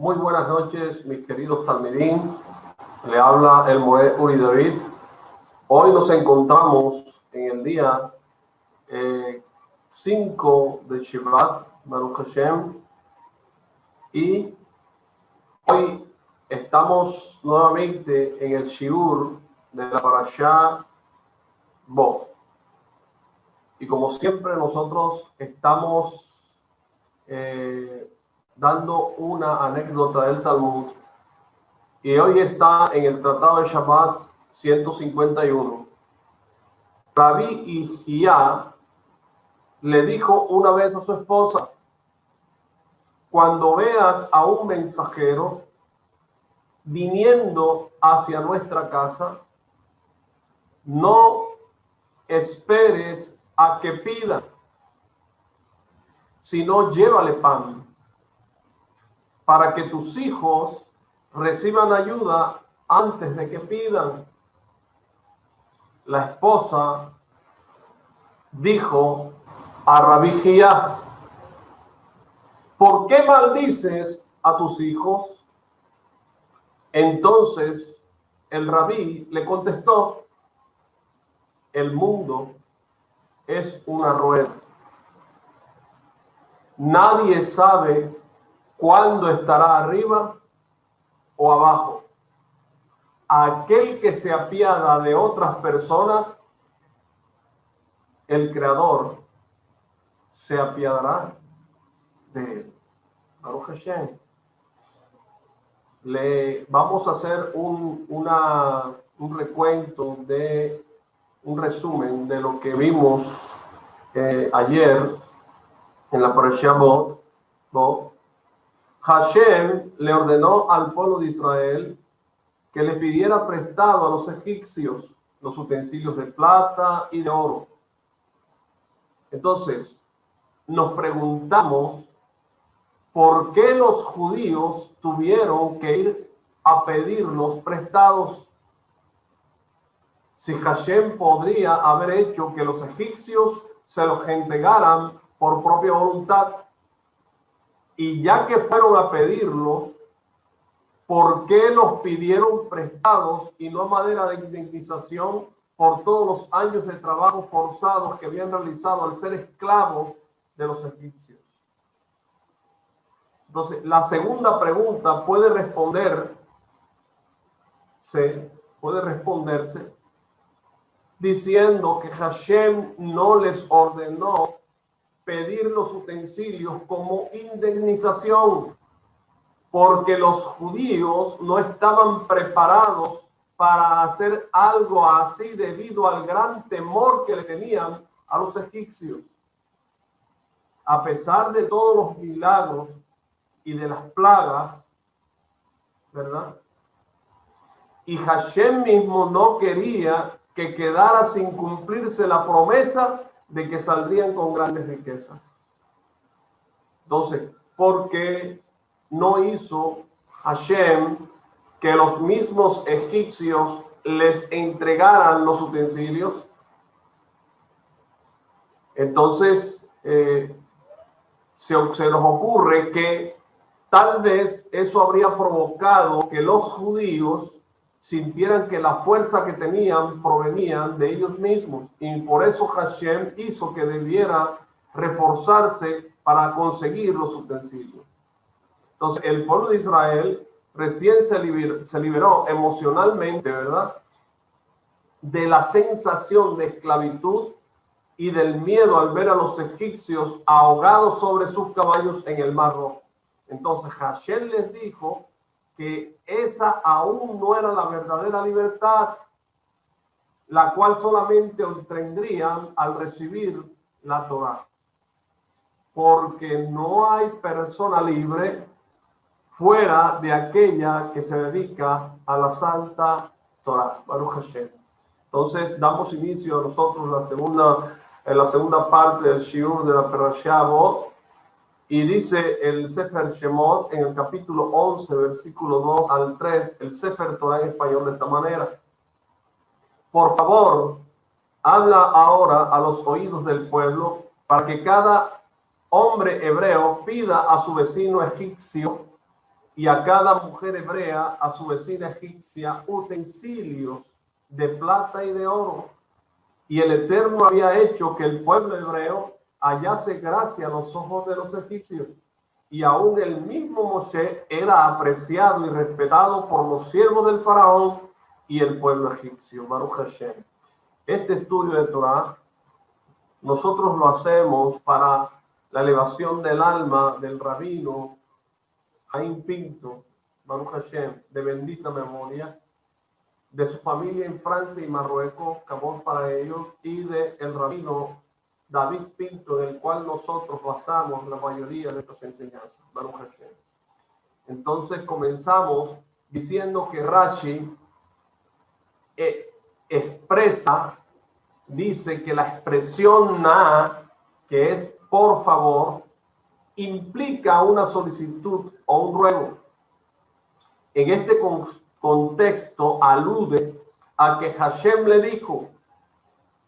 Muy buenas noches, mis queridos talmidín. Le habla el Moé Uri David. Hoy nos encontramos en el día 5 de Shivat, Baruch Hashem, y hoy estamos nuevamente en el Shiur de la Parashá Bo. Y como siempre nosotros estamos dando una anécdota del Talmud, y hoy está en el Tratado de Shabbat 151. Rabbi Hillá le dijo una vez a su esposa: cuando veas a un mensajero viniendo hacia nuestra casa, no esperes a que pida, sino llévale pan, para que tus hijos reciban ayuda antes de que pidan. La esposa dijo a Rabbi Hillá: ¿por qué maldices a tus hijos? Entonces el rabí le contestó: el mundo es una rueda. Nadie sabe cuándo estará arriba o abajo. Aquel que se apiada de otras personas, el Creador se apiadará de él. Baruch Hashem. Le vamos a hacer un recuento, un resumen de lo que vimos ayer en la Parashá Bo. Hashem le ordenó al pueblo de Israel que les pidiera prestado a los egipcios los utensilios de plata y de oro. Entonces, nos preguntamos por qué los judíos tuvieron que ir a pedirlos prestados, si Hashem podría haber hecho que los egipcios se los entregaran por propia voluntad. Y ya que fueron a pedirlos, ¿por qué los pidieron prestados y no a manera de indemnización por todos los años de trabajo forzados que habían realizado al ser esclavos de los egipcios? Entonces, la segunda pregunta puede responderse diciendo que Hashem no les ordenó pedir los utensilios como indemnización, porque los judíos no estaban preparados para hacer algo así debido al gran temor que le tenían a los egipcios. A pesar de todos los milagros y de las plagas, ¿verdad? Y Hashem mismo no quería que quedara sin cumplirse la promesa de que saldrían con grandes riquezas. Entonces, ¿por qué no hizo Hashem que los mismos egipcios les entregaran los utensilios? Entonces, se nos ocurre que tal vez eso habría provocado que los judíos sintieran que la fuerza que tenían provenían de ellos mismos, y por eso Hashem hizo que debiera reforzarse para conseguir los utensilios. Entonces, el pueblo de Israel recién se liberó emocionalmente, ¿verdad?, de la sensación de esclavitud y del miedo al ver a los egipcios ahogados sobre sus caballos en el Mar Rojo. Entonces Hashem les dijo que esa aún no era la verdadera libertad, la cual solamente obtendrían al recibir la Torá, porque no hay persona libre fuera de aquella que se dedica a la Santa Torá. Baruch Hashem. Entonces damos inicio a nosotros en la segunda parte del Shiur de la Parashá Bo. Y dice el Sefer Shemot en el capítulo 11, versículo 2 al 3, el Sefer Torah en español, de esta manera: por favor, habla ahora a los oídos del pueblo, para que cada hombre hebreo pida a su vecino egipcio y a cada mujer hebrea, a su vecina egipcia, utensilios de plata y de oro. Y el Eterno había hecho que el pueblo hebreo hallase gracia a los ojos de los egipcios. Y aún el mismo Moshe era apreciado y respetado por los siervos del faraón y el pueblo egipcio. Baruch Hashem. Este estudio de Torah nosotros lo hacemos para la elevación del alma del rabino Jaime Pinto, Baruch Hashem, de bendita memoria, de su familia en Francia y Marruecos, cabot para ellos, y de el rabino David Pinto, del cual nosotros basamos la mayoría de estas enseñanzas. Baruch Hashem. Entonces comenzamos diciendo que Rashi expresa, dice que la expresión na, que es por favor, implica una solicitud o un ruego. En este contexto alude a que Hashem le dijo: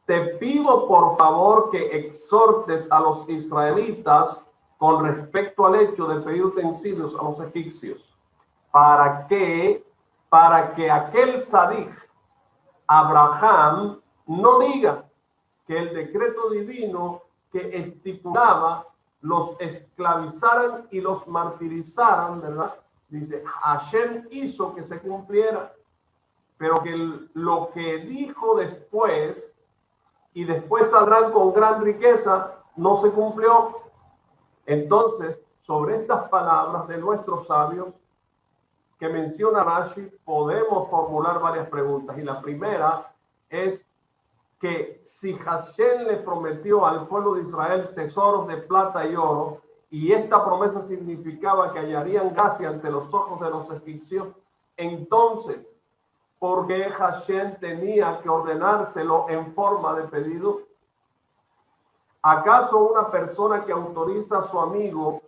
te pido por favor que exhortes a los israelitas con respecto al hecho de pedir utensilios a los egipcios, para que aquel Sadik Abraham no diga que el decreto divino que estipulaba los esclavizaran y los martirizaran, ¿verdad? Dice, Hashem hizo que se cumpliera, pero que lo que dijo después, y después saldrán con gran riqueza, no se cumplió. Entonces, sobre estas palabras de nuestros sabios que menciona Rashi, podemos formular varias preguntas. Y la primera es que si Hashem le prometió al pueblo de Israel tesoros de plata y oro, y esta promesa significaba que hallarían gracia ante los ojos de los egipcios, entonces, ¿por qué Hashem tenía que ordenárselo en forma de pedido? ¿Acaso una persona que autoriza a su amigo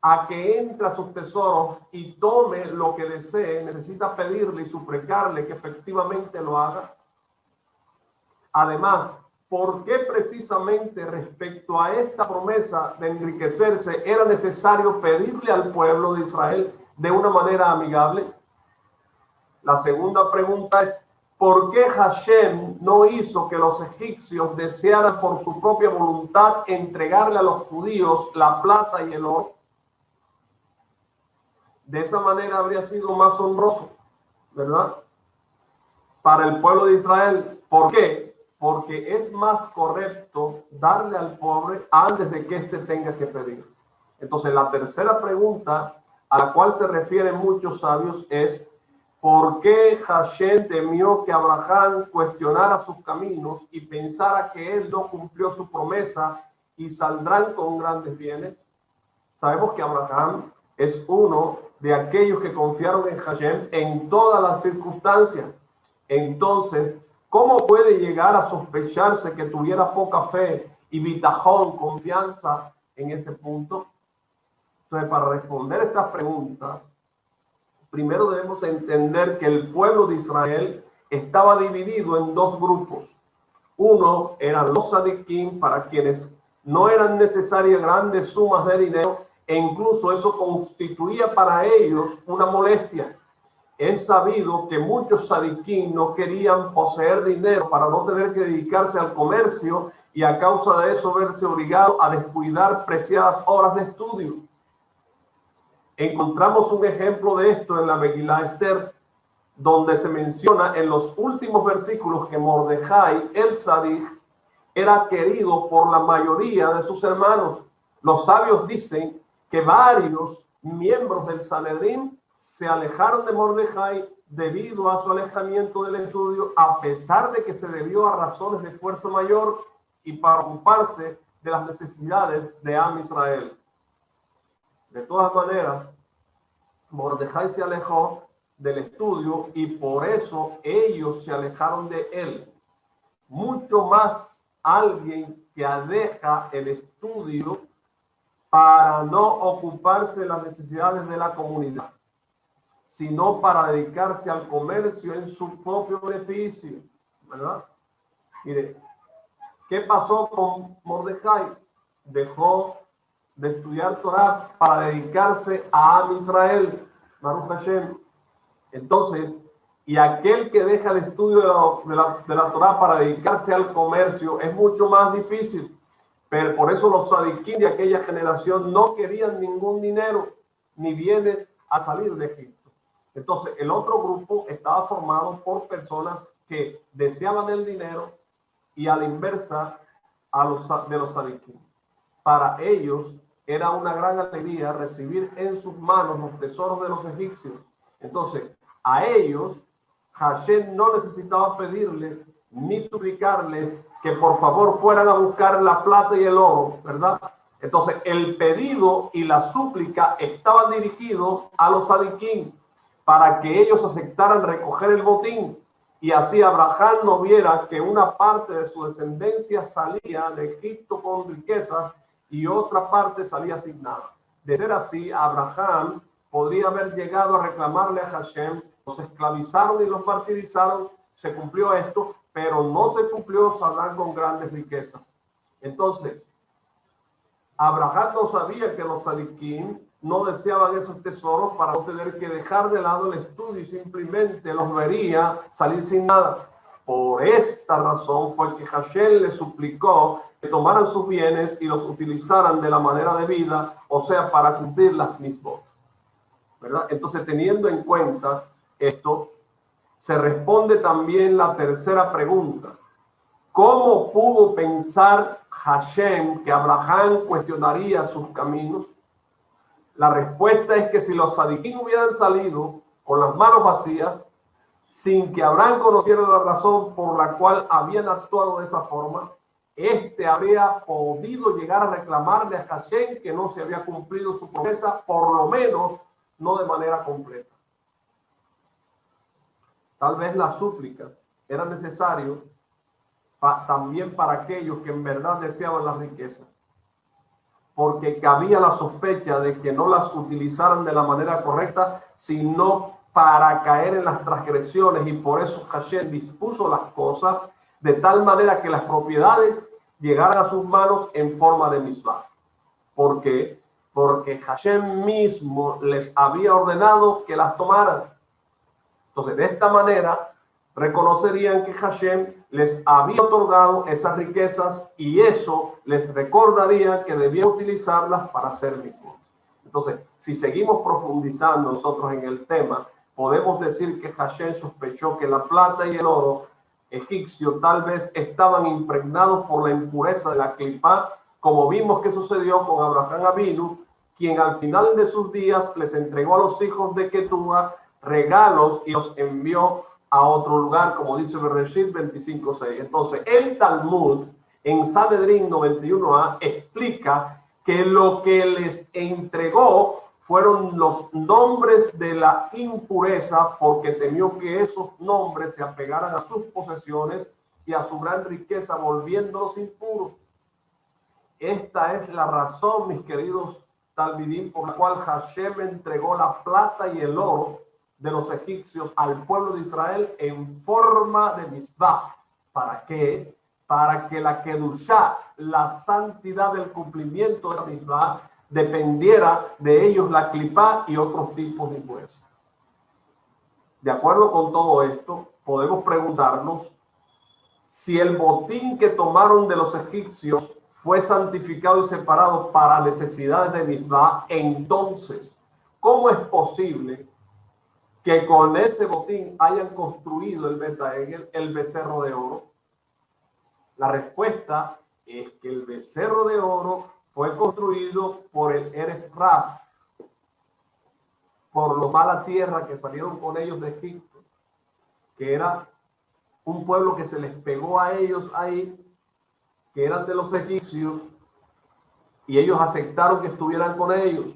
a que entre a sus tesoros y tome lo que desee, necesita pedirle y suplicarle que efectivamente lo haga? Además, ¿por qué precisamente respecto a esta promesa de enriquecerse era necesario pedirle al pueblo de Israel de una manera amigable? La segunda pregunta es, ¿por qué Hashem no hizo que los egipcios desearan por su propia voluntad entregarle a los judíos la plata y el oro? De esa manera habría sido más honroso, ¿verdad? Para el pueblo de Israel. ¿Por qué? Porque es más correcto darle al pobre antes de que éste tenga que pedir. Entonces, la tercera pregunta a la cual se refieren muchos sabios es: ¿por qué Hashem temió que Abraham cuestionara sus caminos y pensara que él no cumplió su promesa y saldrán con grandes bienes? Sabemos que Abraham es uno de aquellos que confiaron en Hashem en todas las circunstancias. Entonces, ¿cómo puede llegar a sospecharse que tuviera poca fe y bitajón, confianza en ese punto? Entonces, para responder estas preguntas, primero debemos entender que el pueblo de Israel estaba dividido en dos grupos. Uno eran los sadiquín, para quienes no eran necesarias grandes sumas de dinero, e incluso eso constituía para ellos una molestia. Es sabido que muchos sadiquín no querían poseer dinero para no tener que dedicarse al comercio y a causa de eso verse obligado a descuidar preciadas horas de estudio. Encontramos un ejemplo de esto en la Megilá Esther, donde se menciona en los últimos versículos que Mordejai, el Sadik, era querido por la mayoría de sus hermanos. Los sabios dicen que varios miembros del Sanedrín se alejaron de Mordejai debido a su alejamiento del estudio, a pesar de que se debió a razones de fuerza mayor y para ocuparse de las necesidades de Am Israel. De todas maneras, Mordejai se alejó del estudio y por eso ellos se alejaron de él. Mucho más alguien que deja el estudio para no ocuparse de las necesidades de la comunidad, sino para dedicarse al comercio en su propio beneficio, ¿verdad? Mire, ¿qué pasó con Mordejai? Dejó de estudiar Torah para dedicarse a Am Israel. Baruch Hashem. Entonces, y aquel que deja el estudio de la Torah para dedicarse al comercio es mucho más difícil. Pero por eso los sadiquín de aquella generación no querían ningún dinero ni bienes a salir de Egipto. Entonces, el otro grupo estaba formado por personas que deseaban el dinero y a la inversa de los sadiquín. Para ellos era una gran alegría recibir en sus manos los tesoros de los egipcios. Entonces, a ellos, Hashem no necesitaba pedirles ni suplicarles que por favor fueran a buscar la plata y el oro, ¿verdad? Entonces, el pedido y la súplica estaban dirigidos a los sadiquín para que ellos aceptaran recoger el botín, y así Abraham no viera que una parte de su descendencia salía de Egipto con riquezas y otra parte salía sin nada. De ser así, Abraham podría haber llegado a reclamarle a Hashem, los esclavizaron y los martirizaron, se cumplió esto, pero no se cumplió Sadán con grandes riquezas. Entonces, Abraham no sabía que los sadiquín no deseaban esos tesoros para no tener que dejar de lado el estudio y simplemente los vería salir sin nada. Por esta razón fue que Hashem le suplicó que tomaran sus bienes y los utilizaran de la manera debida, o sea, para cumplir las mismas, ¿verdad? Entonces, teniendo en cuenta esto, se responde también la tercera pregunta. ¿Cómo pudo pensar Hashem que Abraham cuestionaría sus caminos? La respuesta es que si los sadiquín hubieran salido con las manos vacías, sin que Abraham conociera la razón por la cual habían actuado de esa forma, este habría podido llegar a reclamarle a Hashem que no se había cumplido su promesa, por lo menos no de manera completa. Tal vez la súplica era necesario también para aquellos que en verdad deseaban las riquezas, porque cabía la sospecha de que no las utilizaran de la manera correcta, sino para caer en las transgresiones, y por eso Hashem dispuso las cosas de tal manera que las propiedades llegaran a sus manos en forma de misvá. ¿Por qué? Porque Hashem mismo les había ordenado que las tomaran. Entonces, de esta manera, reconocerían que Hashem les había otorgado esas riquezas y eso les recordaría que debían utilizarlas para hacer mismos. Entonces, si seguimos profundizando nosotros en el tema, podemos decir que Hashem sospechó que la plata y el oro egipcio tal vez estaban impregnados por la impureza de la clipá, como vimos que sucedió con Abraham Avinu, quien al final de sus días les entregó a los hijos de Ketúa regalos y los envió a otro lugar, como dice Bereshit 25:6. Entonces, el Talmud en Sanedrín 91a explica que lo que les entregó fueron los nombres de la impureza, porque temió que esos nombres se apegaran a sus posesiones y a su gran riqueza, volviéndolos impuros. Esta es la razón, mis queridos talmidim, por la cual Hashem entregó la plata y el oro de los egipcios al pueblo de Israel en forma de misvá. ¿Para qué? Para que la kedushá, la santidad del cumplimiento de la misvá, dependiera de ellos la clipá y otros tipos de impurezas. De acuerdo con todo esto, podemos preguntarnos si el botín que tomaron de los egipcios fue santificado y separado para necesidades de misvá. Entonces, ¿cómo es posible que con ese botín hayan construido el Beta-Egel, el becerro de oro? La respuesta es que el becerro de oro fue construido por el Erez Raf, por los mala tierra que salieron con ellos de Egipto, que era un pueblo que se les pegó a ellos ahí, que eran de los egipcios, y ellos aceptaron que estuvieran con ellos.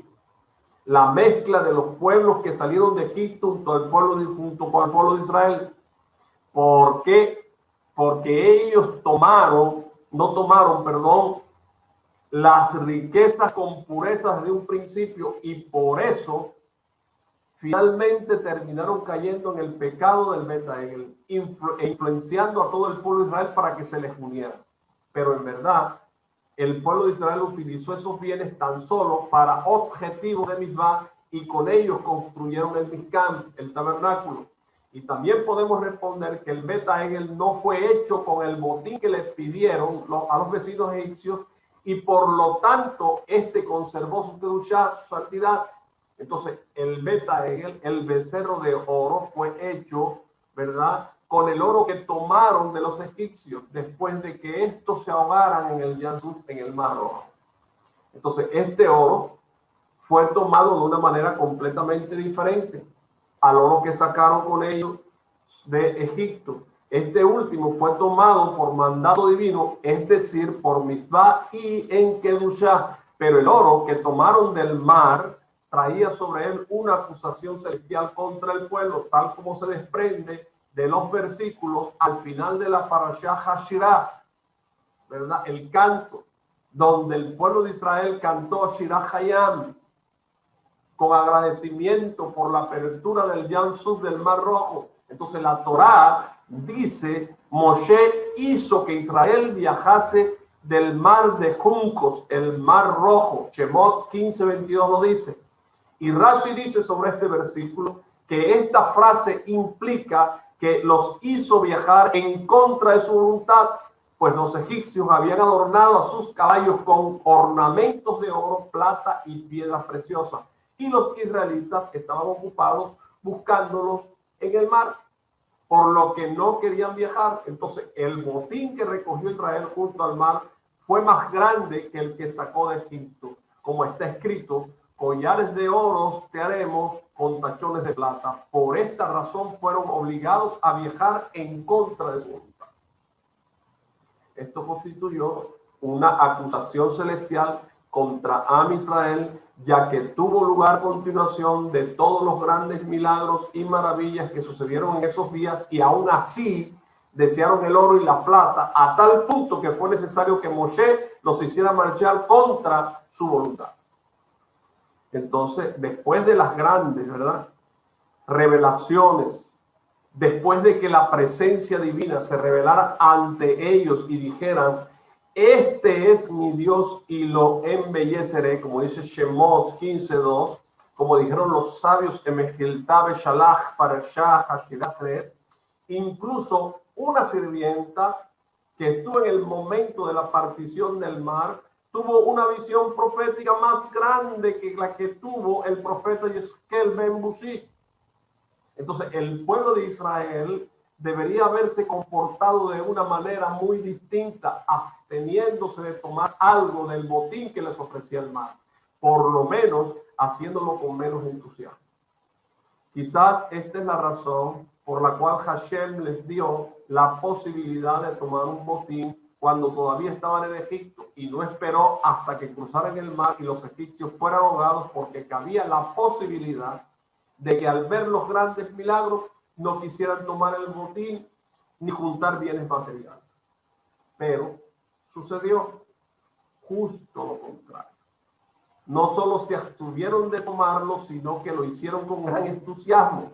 La mezcla de los pueblos que salieron de Egipto junto con el pueblo de Israel. ¿Por qué? Porque ellos no tomaron, las riquezas con purezas de un principio, y por eso finalmente terminaron cayendo en el pecado del Beta-Egel, influenciando a todo el pueblo de Israel para que se les uniera. Pero en verdad, el pueblo de Israel utilizó esos bienes tan solo para objetivos de misvá y con ellos construyeron el Mizcán, el tabernáculo. Y también podemos responder que el Beta Egel no fue hecho con el botín que le pidieron a los vecinos egipcios, y por lo tanto este conservó su kedushá, su santidad. Entonces el Beta Egel, el becerro de oro, fue hecho, ¿verdad?, con el oro que tomaron de los egipcios después de que estos se ahogaran en el Yam-Suf, en el Mar Rojo. Entonces este oro fue tomado de una manera completamente diferente al oro que sacaron con ellos de Egipto. Este último fue tomado por mandato divino, es decir, por Mitzvah y en Kedushá. Pero el oro que tomaron del mar traía sobre él una acusación celestial contra el pueblo, tal como se desprende de los versículos al final de la Parashá Hashirah, ¿verdad? El canto, donde el pueblo de Israel cantó Shirah Hayam, con agradecimiento por la apertura del Yam-Suf, del Mar Rojo. Entonces la Torá dice, Moshe hizo que Israel viajase del mar de juncos, el Mar Rojo. Shemot 15:22 lo dice. Y Rashi dice sobre este versículo que esta frase implica que los hizo viajar en contra de su voluntad, pues los egipcios habían adornado a sus caballos con ornamentos de oro, plata y piedras preciosas, y los israelitas estaban ocupados buscándolos en el mar, por lo que no querían viajar. Entonces el botín que recogió Israel junto al mar fue más grande que el que sacó de Egipto, como está escrito: collares de oro te haremos con tachones de plata. Por esta razón fueron obligados a viajar en contra de su voluntad. Esto constituyó una acusación celestial contra Am Israel, ya que tuvo lugar continuación de todos los grandes milagros y maravillas que sucedieron en esos días, y aún así desearon el oro y la plata a tal punto que fue necesario que Moshe los hiciera marchar contra su voluntad. Entonces, después de las grandes, ¿verdad?, revelaciones, después de que la presencia divina se revelara ante ellos y dijeran: este es mi Dios y lo embelleceré, como dice Shemot 15:2, como dijeron los sabios en Mejiltabe Shalach Parashah Hashirah 3, incluso una sirvienta que estuvo en el momento de la partición del mar tuvo una visión profética más grande que la que tuvo el profeta Yesquel ben Buzi. Entonces el pueblo de Israel debería haberse comportado de una manera muy distinta, absteniéndose de tomar algo del botín que les ofrecía el mar, por lo menos haciéndolo con menos entusiasmo. Quizás esta es la razón por la cual Hashem les dio la posibilidad de tomar un botín cuando todavía estaban en Egipto, y no esperó hasta que cruzaran el mar y los egipcios fueran ahogados, porque cabía la posibilidad de que al ver los grandes milagros no quisieran tomar el botín ni juntar bienes materiales. Pero sucedió justo lo contrario. No solo se abstuvieron de tomarlo, sino que lo hicieron con gran entusiasmo,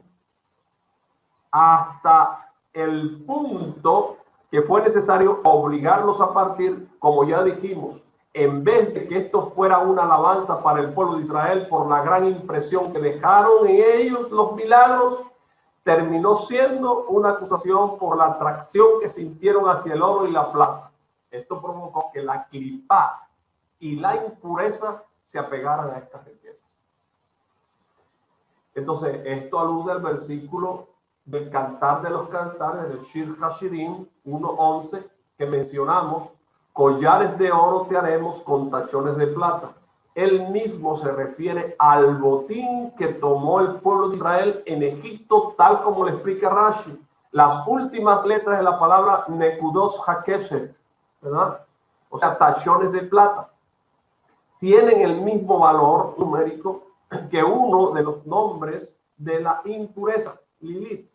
hasta el punto que fue necesario obligarlos a partir, como ya dijimos, en vez de que esto fuera una alabanza para el pueblo de Israel por la gran impresión que dejaron en ellos los milagros, terminó siendo una acusación por la atracción que sintieron hacia el oro y la plata. Esto provocó que la clipá y la impureza se apegaran a estas riquezas. Entonces, esto alude al versículo del Cantar de los Cantares, del Shir Hashirim 1:11, que mencionamos: collares de oro te haremos con tachones de plata. Él mismo se refiere al botín que tomó el pueblo de Israel en Egipto, tal como le explica Rashi. Las últimas letras de la palabra Nekudos Hakeshet, ¿verdad? O sea, tachones de plata, tienen el mismo valor numérico que uno de los nombres de la impureza, Lilith.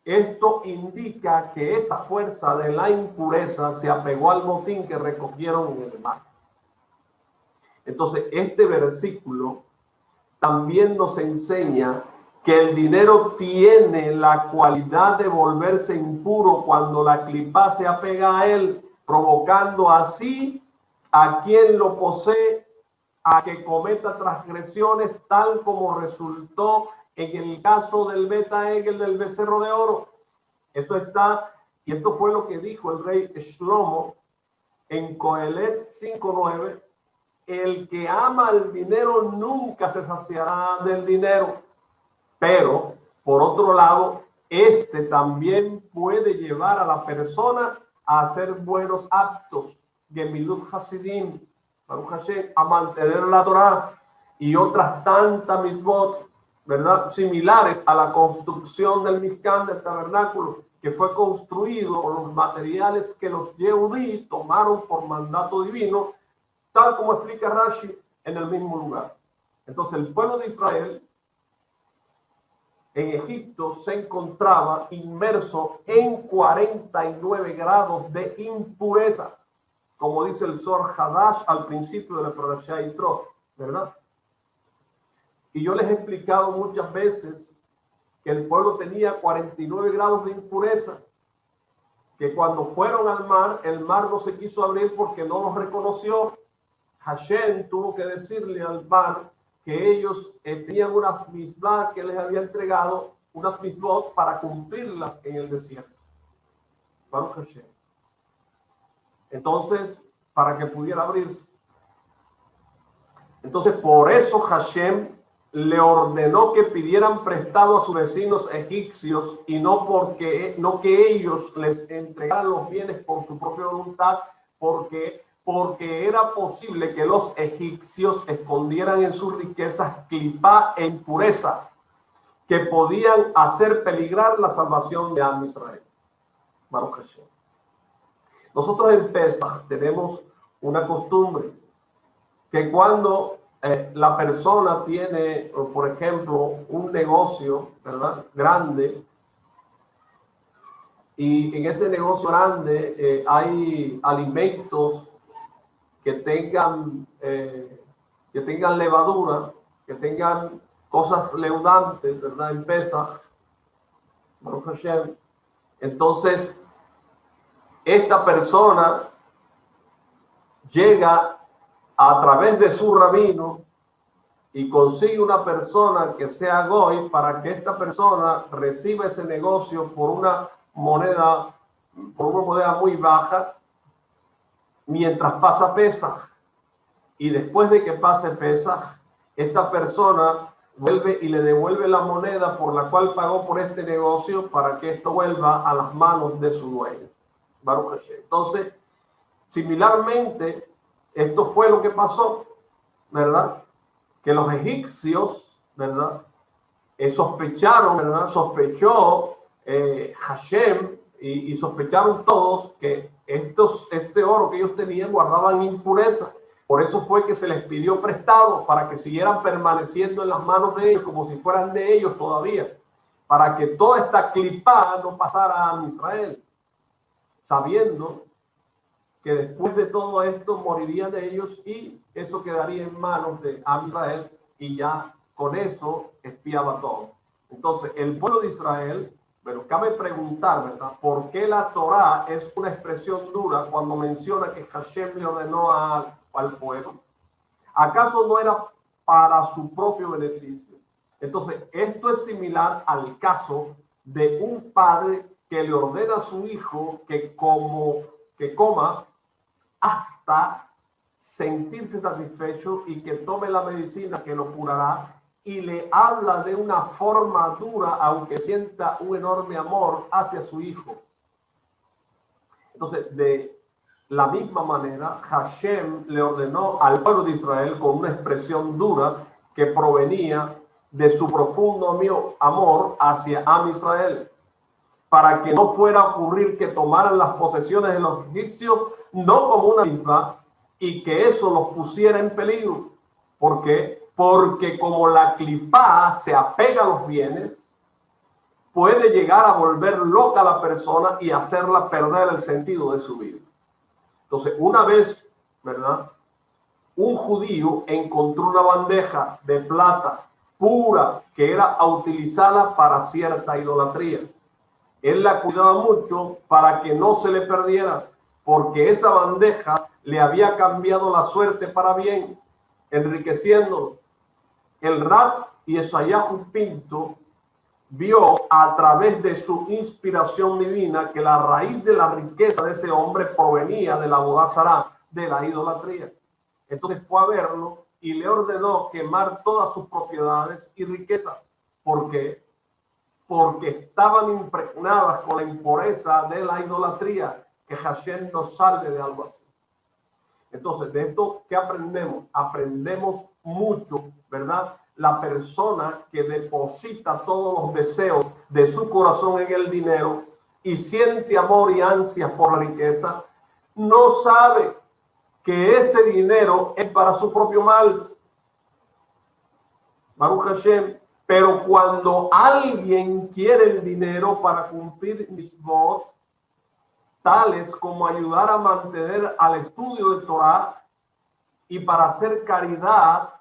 Esto indica que esa fuerza de la impureza se apegó al botín que recogieron en el mar. Entonces, este versículo también nos enseña que el dinero tiene la cualidad de volverse impuro cuando la clipá se apega a él, provocando así a quien lo posee a que cometa transgresiones, tal como resultó en el caso del Beta Egel del becerro de oro. Eso está, y esto fue lo que dijo el rey Shlomo en Coelet 5:9. El que ama el dinero nunca se saciará del dinero, pero por otro lado, este también puede llevar a la persona a hacer buenos actos, Gemilut Hasidim, Baruch Hashem, a mantener la Torah y otras tantas misbot, ¿verdad? Similares a la construcción del Mishkan, del tabernáculo, que fue construido con los materiales que los Yehudí tomaron por mandato divino, tal como explica Rashi en el mismo lugar. Entonces el pueblo de Israel en Egipto se encontraba inmerso en 49 grados de impureza, como dice el Zohar Hadash al principio de la Parashá Yitro, ¿verdad? Y yo les he explicado muchas veces que el pueblo tenía 49 grados de impureza, que cuando fueron al mar, el mar no se quiso abrir porque no los reconoció. Hashem tuvo que decirle al mar que ellos tenían unas misbah que les había entregado, unas misbot para cumplirlas en el desierto. Baruch Hashem. Entonces, para que pudiera abrirse. Entonces, por eso Hashem le ordenó que pidieran prestado a sus vecinos egipcios y no que ellos les entregaran los bienes por su propia voluntad, porque era posible que los egipcios escondieran en sus riquezas clipá e impurezas que podían hacer peligrar la salvación de Am Israel. Baruch Hashem. Nosotros en Pesach tenemos una costumbre que cuando la persona tiene, por ejemplo, un negocio, ¿verdad?, grande, y en ese negocio grande hay alimentos que tengan levadura, que tengan cosas leudantes, ¿verdad?, en Pesach, Baruch Hashem. Entonces, esta persona llega a través de su rabino y consigue una persona que sea goy para que esta persona reciba ese negocio por una moneda muy baja mientras pasa Pesaj. Y después de que pase Pesaj, esta persona vuelve y le devuelve la moneda por la cual pagó por este negocio para que esto vuelva a las manos de su dueño. Baruch Hashem. Entonces, similarmente, esto fue lo que pasó, ¿verdad? Que los egipcios, ¿verdad?, sospecharon, ¿verdad? Sospechó Hashem y sospecharon todos que este oro que ellos tenían guardaban impureza. Por eso fue que se les pidió prestado para que siguieran permaneciendo en las manos de ellos como si fueran de ellos todavía, para que toda esta clipá no pasara a Israel, sabiendo que después de todo esto morirían de ellos y eso quedaría en manos de Israel y ya con eso expiaba todo. Entonces, el pueblo de Israel, pero cabe preguntar, ¿verdad?, ¿por qué la Torá es una expresión dura cuando menciona que Hashem le ordenó al pueblo? ¿Acaso no era para su propio beneficio? Entonces, esto es similar al caso de un padre que le ordena a su hijo que coma hasta sentirse satisfecho y que tome la medicina que lo curará, y le habla de una forma dura, aunque sienta un enorme amor hacia su hijo. Entonces, de la misma manera, Hashem le ordenó al pueblo de Israel con una expresión dura que provenía de su profundo amor hacia Am Israel, para que no fuera a ocurrir que tomaran las posesiones de los egipcios no como una misma y que eso los pusiera en peligro. ¿Por qué? Porque como la clipá se apega a los bienes, puede llegar a volver loca a la persona y hacerla perder el sentido de su vida. Entonces, una vez, ¿verdad?, un judío encontró una bandeja de plata pura que era utilizada para cierta idolatría. Él la cuidaba mucho para que no se le perdiera, porque esa bandeja le había cambiado la suerte para bien. enriqueciéndolo. El Rab Yeshayahu Pinto vio a través de su inspiración divina que la raíz de la riqueza de ese hombre provenía de la Avodat Zará, de la idolatría. Entonces fue a verlo y le ordenó quemar todas sus propiedades y riquezas. ¿Por qué? Porque estaban impregnadas con la impureza de la idolatría, que Hashem nos salve de algo así. Entonces, de esto, ¿qué aprendemos? Aprendemos mucho, ¿verdad? La persona que deposita todos los deseos de su corazón en el dinero y siente amor y ansias por la riqueza, no sabe que ese dinero es para su propio mal. Baruch Hashem. Pero cuando alguien quiere el dinero para cumplir mitzvot, tales como ayudar a mantener al estudio de Torah y para hacer caridad,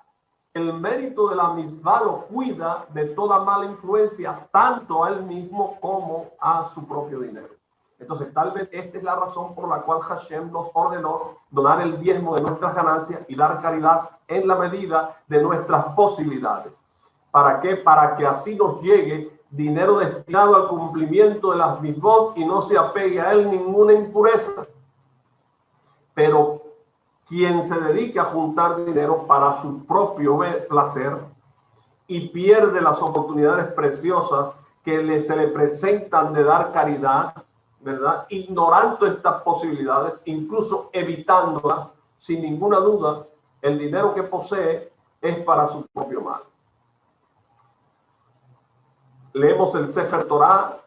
el mérito de la mitzvah lo cuida de toda mala influencia, tanto a él mismo como a su propio dinero. Entonces, tal vez esta es la razón por la cual Hashem nos ordenó donar el diezmo de nuestras ganancias y dar caridad en la medida de nuestras posibilidades. ¿Para qué? Para que así nos llegue dinero destinado al cumplimiento de las mitzvot y no se apegue a él ninguna impureza. Pero quien se dedica a juntar dinero para su propio placer y pierde las oportunidades preciosas que se le presentan de dar caridad, ¿verdad? Ignorando estas posibilidades, incluso evitándolas, sin ninguna duda, el dinero que posee es para su propio mal. Leemos el Sefer Torah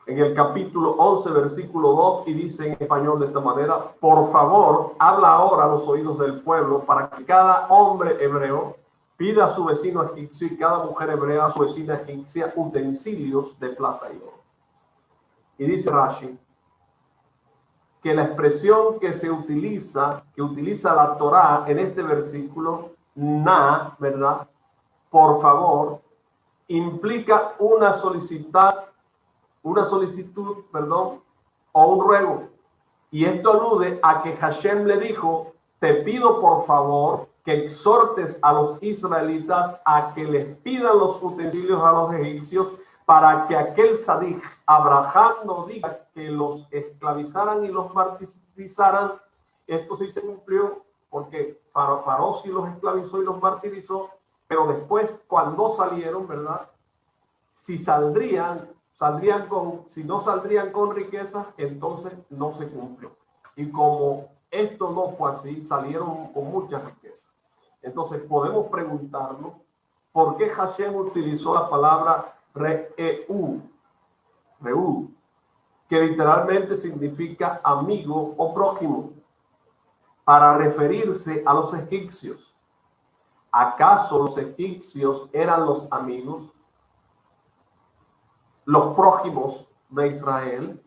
en el capítulo 11, versículo 2, y dice en español de esta manera: por favor, habla ahora a los oídos del pueblo para que cada hombre hebreo pida a su vecino egipcio y cada mujer hebrea a su vecina egipcia utensilios de plata y oro. Y dice Rashi que la expresión que utiliza la Torah en este versículo, na, ¿verdad? Por favor, implica una solicitud, o un ruego. Y esto alude a que Hashem le dijo: te pido por favor que exhortes a los israelitas a que les pidan los utensilios a los egipcios para que aquel Sadik Abraham no diga que los esclavizaran y los martirizaran. Esto sí se cumplió porque Faraón sí los esclavizó y los martirizó, pero después cuando salieron, ¿verdad? Si no saldrían con riqueza, entonces no se cumplió. Y como esto no fue así, salieron con mucha riqueza. Entonces podemos preguntarnos por qué Hashem utilizó la palabra re'u, que literalmente significa amigo o prójimo, para referirse a los egipcios. ¿Acaso los egipcios eran los amigos, los prójimos de Israel?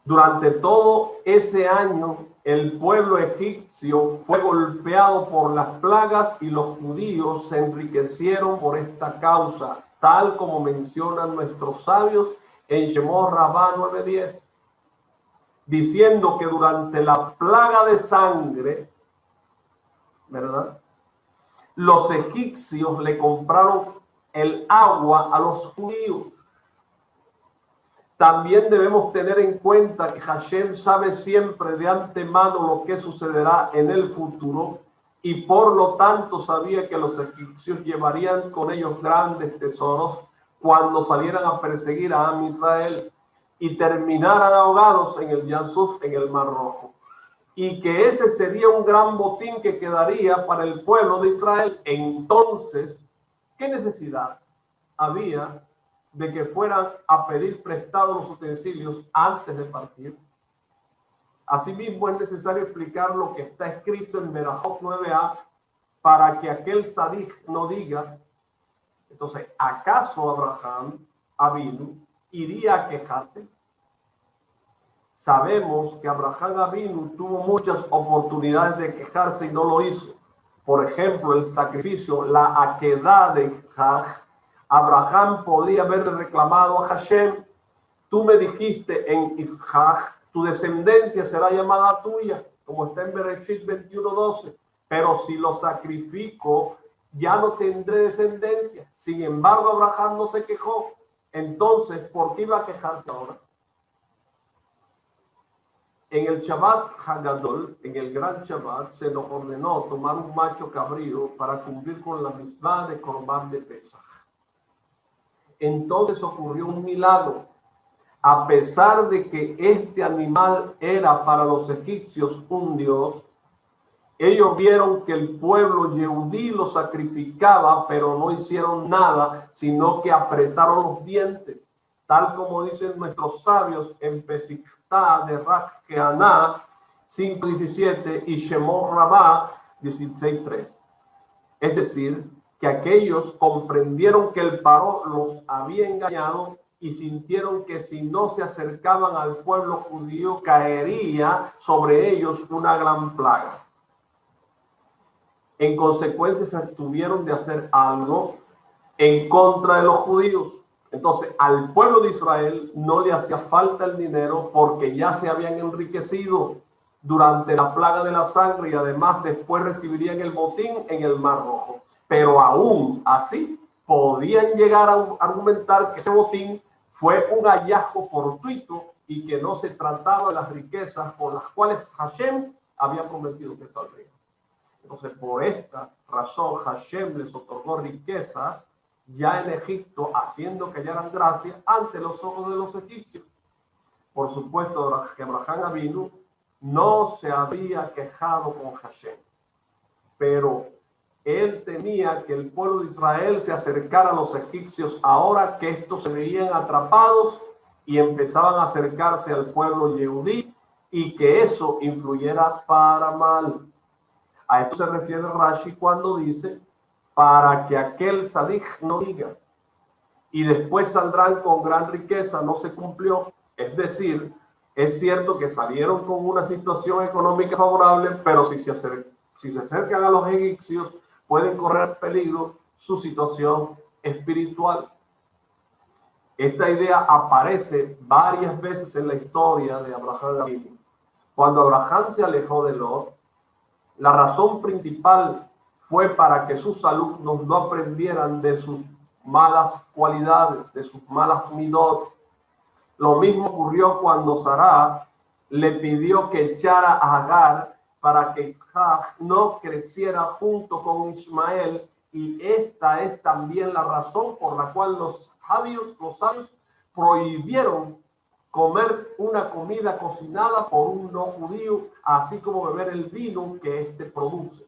Durante todo ese año, el pueblo egipcio fue golpeado por las plagas y los judíos se enriquecieron por esta causa, tal como mencionan nuestros sabios en Shemot Rabbah 9:10, diciendo que durante la plaga de sangre, ¿verdad?, los egipcios le compraron el agua a los judíos. También debemos tener en cuenta que Hashem sabe siempre de antemano lo que sucederá en el futuro y por lo tanto sabía que los egipcios llevarían con ellos grandes tesoros cuando salieran a perseguir a Am Israel y terminaran ahogados en el Yam-Suf, en el Mar Rojo. Y que ese sería un gran botín que quedaría para el pueblo de Israel. Entonces, ¿qué necesidad había de que fueran a pedir prestados los utensilios antes de partir? Asimismo, es necesario explicar lo que está escrito en Berajot 9a para que aquel Sadik no diga. Entonces, ¿acaso Abraham Avinu iría a quejarse? Sabemos que Abraham Avinu tuvo muchas oportunidades de quejarse y no lo hizo. Por ejemplo, el sacrificio, la aquedad de Isaac. Abraham podría haber reclamado a Hashem: tú me dijiste en Isaac, tu descendencia será llamada tuya, como está en Bereshit 21:12. pero si lo sacrifico, ya no tendré descendencia. Sin embargo, Abraham no se quejó. Entonces, ¿por qué iba a quejarse ahora? En el Shabbat Hagadol, en el gran Shabbat, se nos ordenó tomar un macho cabrío para cumplir con la misma de Corban de Pesaj. Entonces ocurrió un milagro. A pesar de que este animal era para los egipcios un dios, ellos vieron que el pueblo yehudí lo sacrificaba, pero no hicieron nada, sino que apretaron los dientes, tal como dicen nuestros sabios en Pesictá de Rak Keaná 5:17 y Shemot Rabá 16:3. Es decir, que aquellos comprendieron que el Paró los había engañado y sintieron que si no se acercaban al pueblo judío caería sobre ellos una gran plaga. En consecuencia, se abstuvieron de hacer algo en contra de los judíos. Entonces, al pueblo de Israel no le hacía falta el dinero porque ya se habían enriquecido durante la plaga de la sangre y además después recibirían el botín en el Mar Rojo. Pero aún así, podían llegar a argumentar que ese botín fue un hallazgo fortuito y que no se trataba de las riquezas por las cuales Hashem había prometido que saldría. Entonces, por esta razón, Hashem les otorgó riquezas ya en Egipto, haciendo que hallaran gracia ante los ojos de los egipcios. Por supuesto, que Abraham Avinu no se había quejado con Hashem, pero él temía que el pueblo de Israel se acercara a los egipcios ahora que estos se veían atrapados y empezaban a acercarse al pueblo yehudí y que eso influyera para mal. A esto se refiere Rashi cuando dice, para que aquel sadik no diga, y después saldrán con gran riqueza, no se cumplió. Es decir, es cierto que salieron con una situación económica favorable, pero si se acercan a los egipcios, pueden correr peligro su situación espiritual. Esta idea aparece varias veces en la historia de Abraham. Cuando Abraham se alejó de Lot, la razón principal fue para que sus alumnos no aprendieran de sus malas cualidades, de sus malas midot. Lo mismo ocurrió cuando Sarah le pidió que echara a Agar para que Isaac no creciera junto con Ismael, y esta es también la razón por la cual los sabios prohibieron comer una comida cocinada por un no judío, así como beber el vino que éste produce.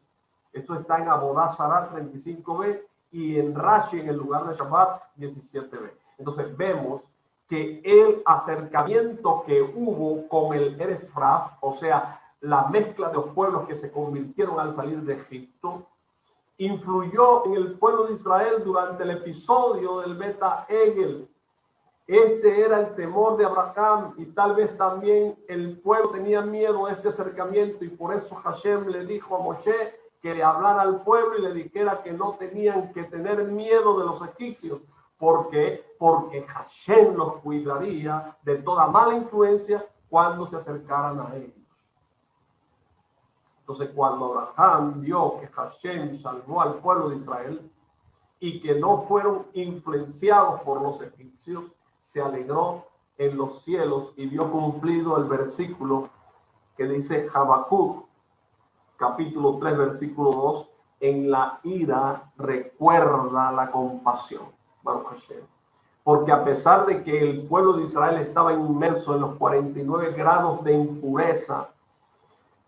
Esto está en Abodá Sará 35b y en Rashi, en el lugar de Shabbat 17b. Entonces vemos que el acercamiento que hubo con el Erefraf, o sea, la mezcla de los pueblos que se convirtieron al salir de Egipto, influyó en el pueblo de Israel durante el episodio del Beta Egel. Este era el temor de Abraham y tal vez también el pueblo tenía miedo a este acercamiento, y por eso Hashem le dijo a Moshe que le hablara al pueblo y le dijera que no tenían que tener miedo de los egipcios. ¿Por qué? Porque Hashem los cuidaría de toda mala influencia cuando se acercaran a ellos. Entonces, cuando Abraham vio que Hashem salvó al pueblo de Israel y que no fueron influenciados por los egipcios, se alegró en los cielos y vio cumplido el versículo que dice Habacuc, capítulo 3, versículo 2, en la ira recuerda la compasión. Baruch Hashem. Porque a pesar de que el pueblo de Israel estaba inmerso en los 49 grados de impureza,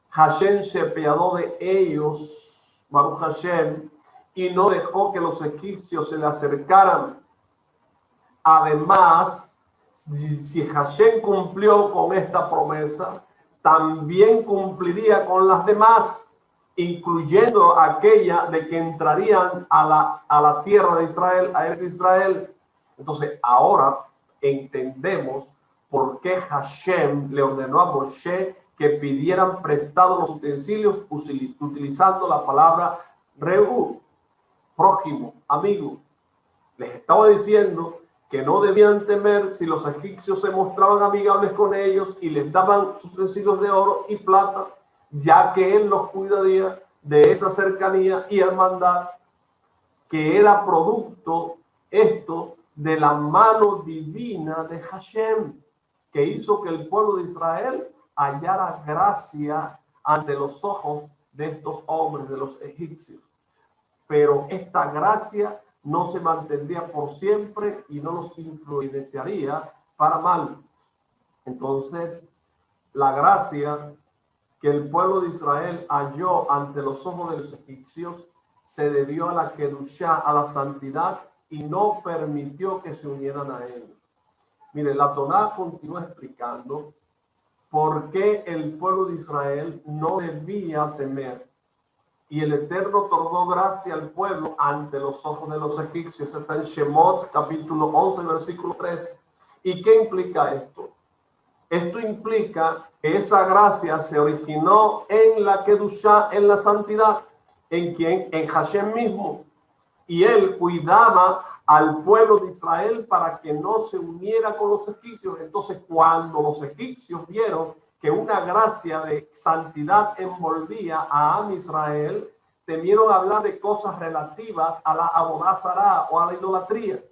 Hashem se apiadó de ellos, Baruch Hashem, y no dejó que los egipcios se le acercaran. Además, si Hashem cumplió con esta promesa, también cumpliría con las demás, incluyendo aquella de que entrarían a la tierra de Israel, a Israel. Entonces, ahora entendemos por qué Hashem le ordenó a Moshe que pidieran prestados los utensilios utilizando la palabra Reú, prójimo, amigo. Les estaba diciendo que no debían temer si los egipcios se mostraban amigables con ellos y les daban sus utensilios de oro y plata, ya que él los cuidaría de esa cercanía y hermandad que era producto esto de la mano divina de Hashem, que hizo que el pueblo de Israel hallara gracia ante los ojos de estos hombres, de los egipcios. Pero esta gracia no se mantendría por siempre y no los influenciaría para mal. Entonces, la gracia que el pueblo de Israel halló ante los ojos de los egipcios se debió a la kedushá, a la santidad, y no permitió que se unieran a ellos. Mire, la Torá continúa explicando por qué el pueblo de Israel no debía temer. Y el Eterno otorgó gracia al pueblo ante los ojos de los egipcios. Está en Shemot, capítulo 11, versículo 3. ¿Y qué implica esto? Esto implica que esa gracia se originó en la kedushá, en la santidad, en quien, en Hashem mismo. Y él cuidaba al pueblo de Israel para que no se uniera con los egipcios. Entonces, cuando los egipcios vieron que una gracia de santidad envolvía a Am Israel, temieron hablar de cosas relativas a la Abodá Zará o a la idolatría.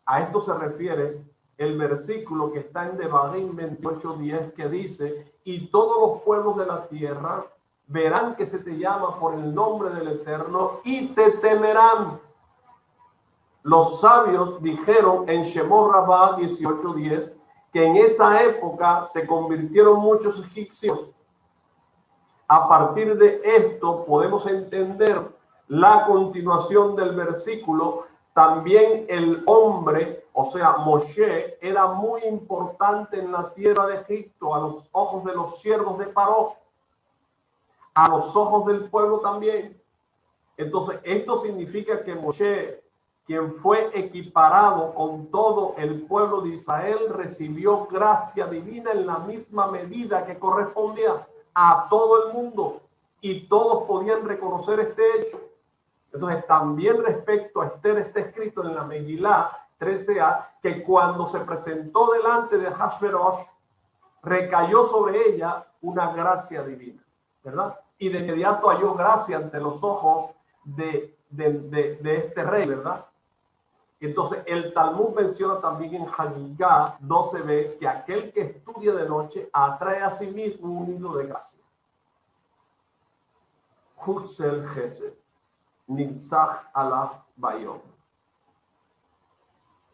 A esto se refiere el versículo que está en Devarim 28:10, que dice: y todos los pueblos de la tierra verán que se te llama por el nombre del Eterno y te temerán. Los sabios dijeron en Shemot Rabbah 18:10 que en esa época se convirtieron muchos egipcios. A partir de esto podemos entender la continuación del versículo. También el hombre, o sea, Moshe, era muy importante en la tierra de Egipto a los ojos de los siervos de Paró, a los ojos del pueblo también. Entonces, esto significa que Moshe, quien fue equiparado con todo el pueblo de Israel, recibió gracia divina en la misma medida que correspondía a todo el mundo, y todos podían reconocer este hecho. Entonces, también respecto a Esther está escrito en la Megilá 13a que cuando se presentó delante de Hashverosh, recayó sobre ella una gracia divina, ¿verdad? Y de inmediato halló gracia ante los ojos de este rey, ¿verdad? Entonces, el Talmud menciona también en Hagigá 12b que aquel que estudia de noche atrae a sí mismo un hilo de gracia. Hutzel Gesed, Nitzach Alaf Bayom.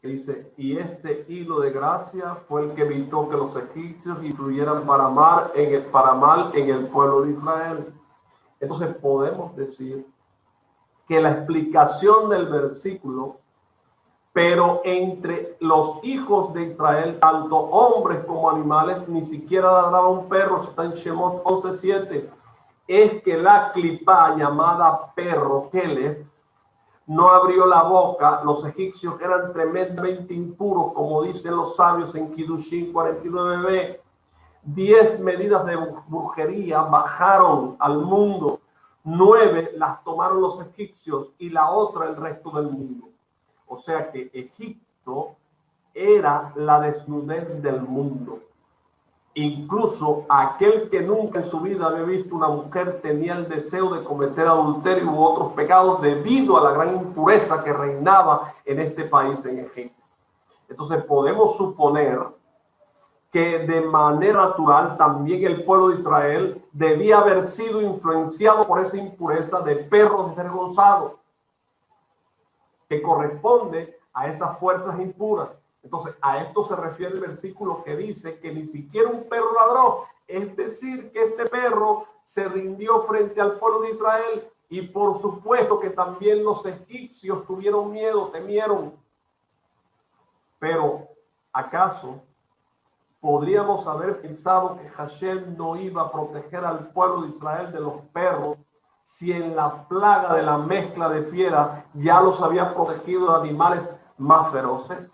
Dice: y este hilo de gracia fue el que evitó que los egipcios influyeran para mal en el pueblo de Israel. Entonces podemos decir que la explicación del versículo: pero entre los hijos de Israel, tanto hombres como animales, ni siquiera ladraba un perro, está en Shemot 11:7, es que la clipá llamada perro, Kelef, no abrió la boca. Los egipcios eran tremendamente impuros, como dicen los sabios en Kiddushin 49b. 10 medidas de brujería bajaron al mundo, 9 las tomaron los egipcios y la otra el resto del mundo. O sea que Egipto era la desnudez del mundo. Incluso aquel que nunca en su vida había visto una mujer tenía el deseo de cometer adulterio u otros pecados debido a la gran impureza que reinaba en este país, en Egipto. Entonces podemos suponer que de manera natural también el pueblo de Israel debía haber sido influenciado por esa impureza de perros desvergonzados, que corresponde a esas fuerzas impuras. Entonces, a esto se refiere el versículo que dice que ni siquiera un perro ladró. Es decir, que este perro se rindió frente al pueblo de Israel, y por supuesto que también los egipcios tuvieron miedo, temieron. Pero, ¿acaso podríamos haber pensado que Hashem no iba a proteger al pueblo de Israel de los perros si en la plaga de la mezcla de fieras ya los había protegido de animales más feroces?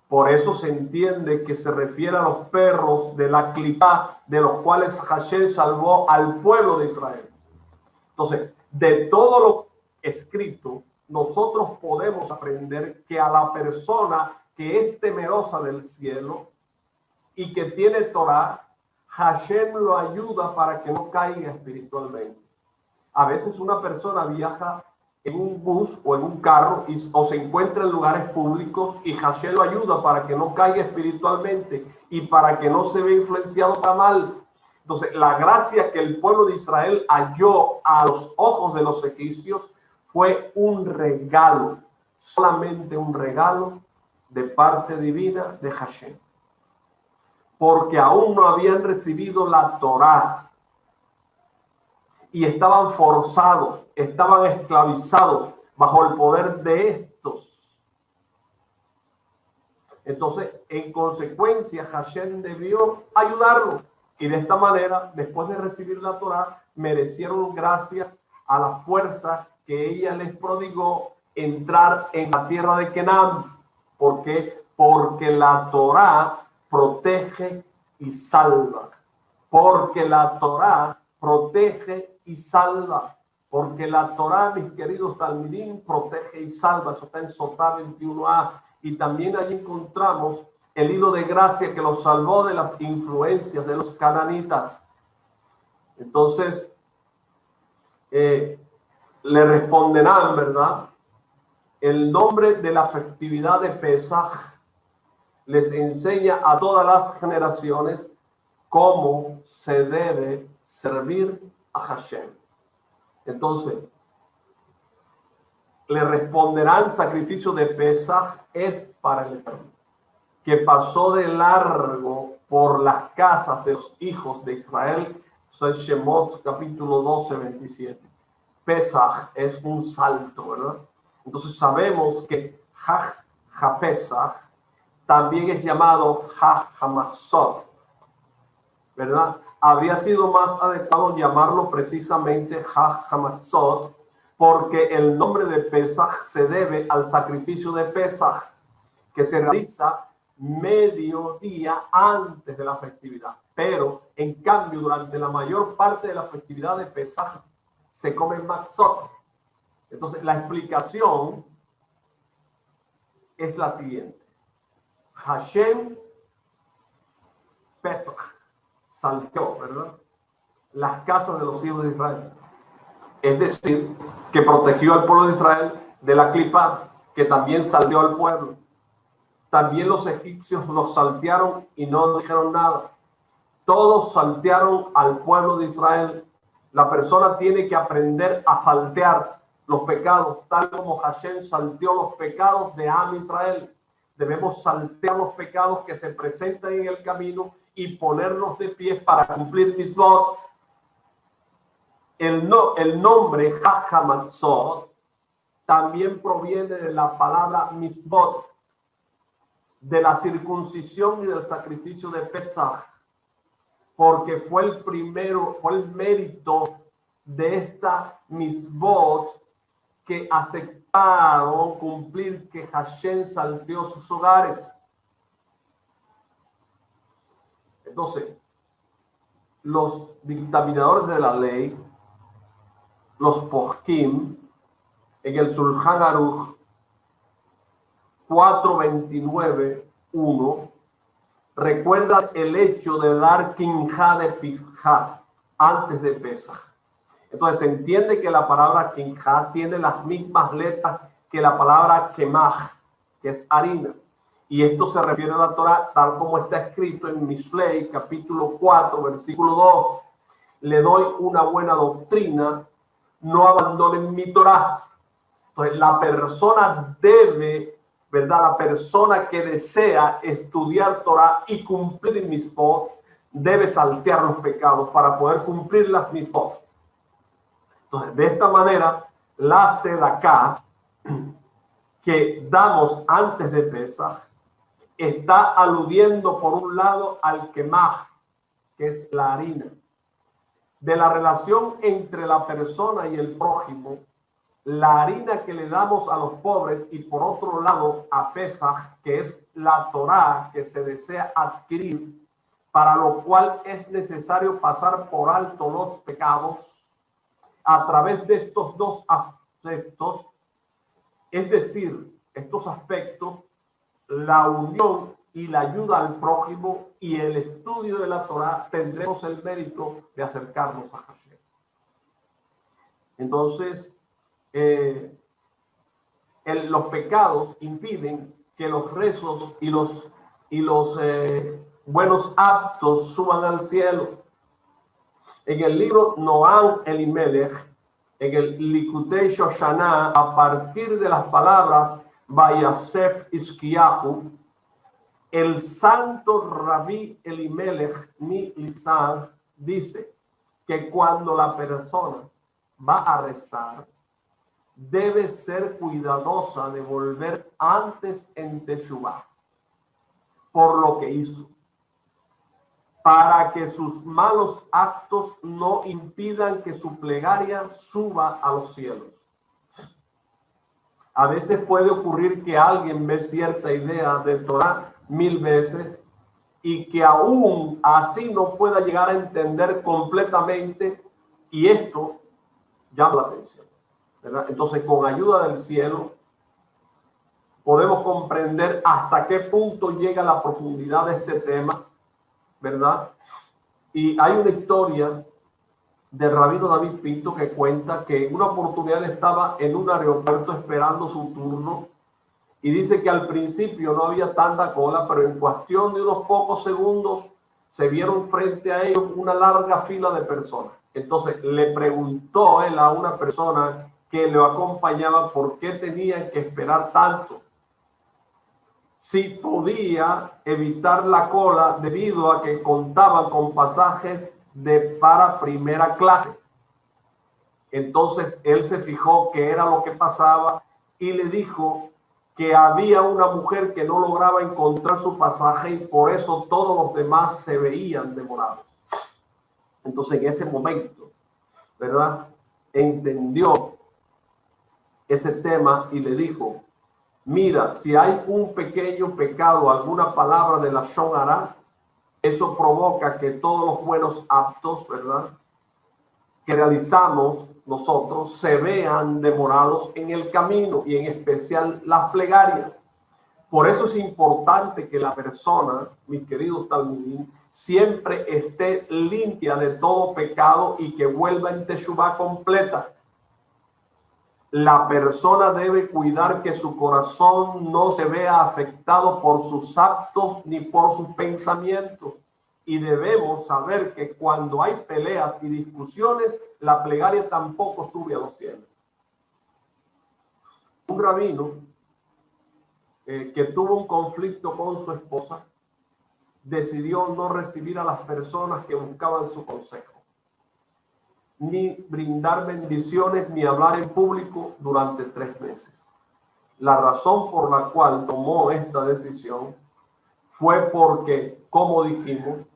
Por eso se entiende que se refiere a los perros de la clipá, de los cuales Hashem salvó al pueblo de Israel. Entonces, de todo lo escrito, nosotros podemos aprender que a la persona que es temerosa del cielo y que tiene Torá, Hashem lo ayuda para que no caiga espiritualmente. A veces una persona viaja en un bus o en un carro o se encuentra en lugares públicos y Hashem lo ayuda para que no caiga espiritualmente y para que no se vea influenciado para mal. Entonces, la gracia que el pueblo de Israel halló a los ojos de los egipcios fue un regalo, solamente un regalo de parte divina de Hashem. Porque aún no habían recibido la Torá y estaban forzados, estaban esclavizados bajo el poder de estos. Entonces, en consecuencia, Hashem debió ayudarlos. Y de esta manera, después de recibir la Torá, merecieron gracias a la fuerza que ella les prodigó entrar en la tierra de Canaán. ¿Por qué? Porque la Torá protege y salva. Porque la Torá protege y salva. Porque la Torá, mis queridos talmidín, protege y salva. Eso está en Sotá 21a. Y también allí encontramos el hilo de gracia que los salvó de las influencias de los cananitas. Entonces, le responderán, ¿verdad? El nombre de la festividad de Pesaj les enseña a todas las generaciones cómo se debe servir a Hashem. Entonces, le responderán: sacrificio de Pesaj es para el Eterno, que pasó de largo por las casas de los hijos de Israel. Soy Shemot, capítulo 12, 27. Pesaj es un salto, ¿verdad? Entonces sabemos que HaPesach también es llamado HaMatzot, ¿verdad? Habría sido más adecuado llamarlo precisamente HaMatzot, porque el nombre de Pesaj se debe al sacrificio de Pesaj, que se realiza mediodía antes de la festividad. Pero, en cambio, durante la mayor parte de la festividad de Pesaj se come matzot. Entonces, la explicación es la siguiente. Hashem Pesach salteó, ¿verdad?, las casas de los hijos de Israel. Es decir, que protegió al pueblo de Israel de la clipa, que también salteó al pueblo. También los egipcios los saltearon y no dijeron nada. Todos saltearon al pueblo de Israel. La persona tiene que aprender a saltear los pecados, tal como Hashem salteó los pecados de Am Israel. Debemos saltear los pecados que se presentan en el camino y ponernos de pie para cumplir mitzvot. El nombre HaMatzot también proviene de la palabra mitzvot, de la circuncisión y del sacrificio de Pesach, porque fue el mérito de esta mitzvot que aceptaron cumplir, que Hashem salteó sus hogares. Entonces, los dictaminadores de la ley, los poskim, en el Shulchan Aruch 4:29:1, recuerda el hecho de dar quinjá de pijá antes de Pesaj. Entonces se entiende que la palabra quinjá tiene las mismas letras que la palabra kemaj, que es harina. Y esto se refiere a la Torá tal como está escrito en Mishlei, capítulo 4, versículo 2. Le doy una buena doctrina, no abandonen mi Torá. Entonces la persona debe, ¿verdad? La persona que desea estudiar Torah y cumplir mitzvot debe saltear los pecados para poder cumplir las mitzvot. Entonces, de esta manera, la sedaká que damos antes de Pesaj está aludiendo por un lado al kemaj, que es la harina, de la relación entre la persona y el prójimo, la harina que le damos a los pobres, y por otro lado a Pesaj, que es la Torá que se desea adquirir, para lo cual es necesario pasar por alto los pecados. A través de estos dos aspectos, es decir, estos aspectos, la unión y la ayuda al prójimo y el estudio de la Torá, tendremos el mérito de acercarnos a Hashem. Entonces, los pecados impiden que los rezos y los buenos actos suban al cielo. En el libro Noam Elimelech, en el Likutei Shoshana, a partir de las palabras Vayasef Iskiyahu, el santo Rabí Elimelech Militzar dice que cuando la persona va a rezar, debe ser cuidadosa de volver antes en Teshuvah por lo que hizo, para que sus malos actos no impidan que su plegaria suba a los cielos. A veces puede ocurrir que alguien ve cierta idea de Torah 1000 veces y que aún así no pueda llegar a entender completamente, y esto llama la atención, ¿verdad? Entonces, con ayuda del cielo, podemos comprender hasta qué punto llega la profundidad de este tema, ¿verdad? Y hay una historia del rabino David Pinto que cuenta que en una oportunidad estaba en un aeropuerto esperando su turno, y dice que al principio no había tanta cola, pero en cuestión de unos pocos segundos se vieron frente a ellos una larga fila de personas. Entonces le preguntó él a una persona que lo acompañaba por qué tenían que esperar tanto, si podía evitar la cola debido a que contaban con pasajes para primera clase. Entonces él se fijó qué era lo que pasaba y le dijo que había una mujer que no lograba encontrar su pasaje y por eso todos los demás se veían demorados. Entonces en ese momento, ¿verdad?, entendió ese tema y le dijo: mira, si hay un pequeño pecado, alguna palabra de la Lashon Hara, eso provoca que todos los buenos actos, ¿verdad?, que realizamos nosotros se vean demorados en el camino, y en especial las plegarias. Por eso es importante que la persona, mis queridos talmidim, siempre esté limpia de todo pecado y que vuelva en Teshuvah completa. La persona debe cuidar que su corazón no se vea afectado por sus actos ni por sus pensamientos. Y debemos saber que cuando hay peleas y discusiones, la plegaria tampoco sube a los cielos. Un rabino que tuvo un conflicto con su esposa decidió no recibir a las personas que buscaban su consejo, ni brindar bendiciones, ni hablar en público durante 3 meses. La razón por la cual tomó esta decisión fue porque, como dijimos,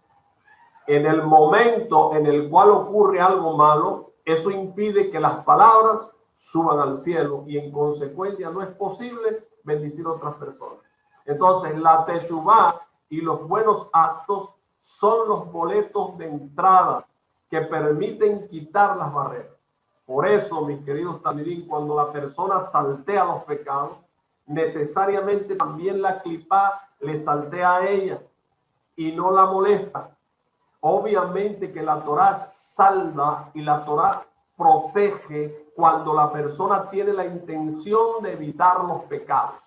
en el momento en el cual ocurre algo malo, eso impide que las palabras suban al cielo y en consecuencia no es posible bendecir a otras personas. Entonces, la Teshuvah y los buenos actos son los boletos de entrada que permiten quitar las barreras. Por eso, mis queridos talmidim, cuando la persona saltea los pecados, necesariamente también la clipá le saltea a ella y no la molesta. Obviamente que la Torá salva y la Torá protege cuando la persona tiene la intención de evitar los pecados.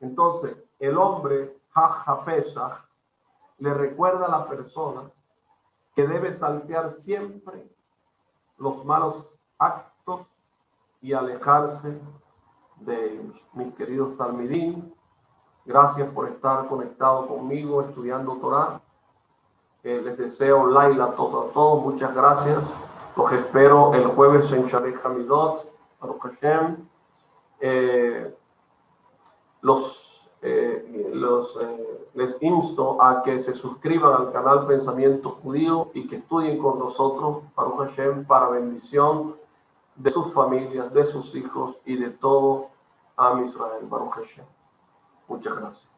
Entonces, el hombre, Hag Pesach, le recuerda a la persona que debe saltear siempre los malos actos y alejarse de ellos. Mis queridos talmidim, gracias por estar conectados conmigo estudiando Torá. Les deseo Laila a todos, muchas gracias. Los espero el jueves en Sharei Hamidot, Baruch Hashem. Les insto a que se suscriban al canal Pensamiento Judío y que estudien con nosotros, Baruch Hashem, para bendición de sus familias, de sus hijos y de todo Am Israel, Baruch Hashem. Muchas gracias.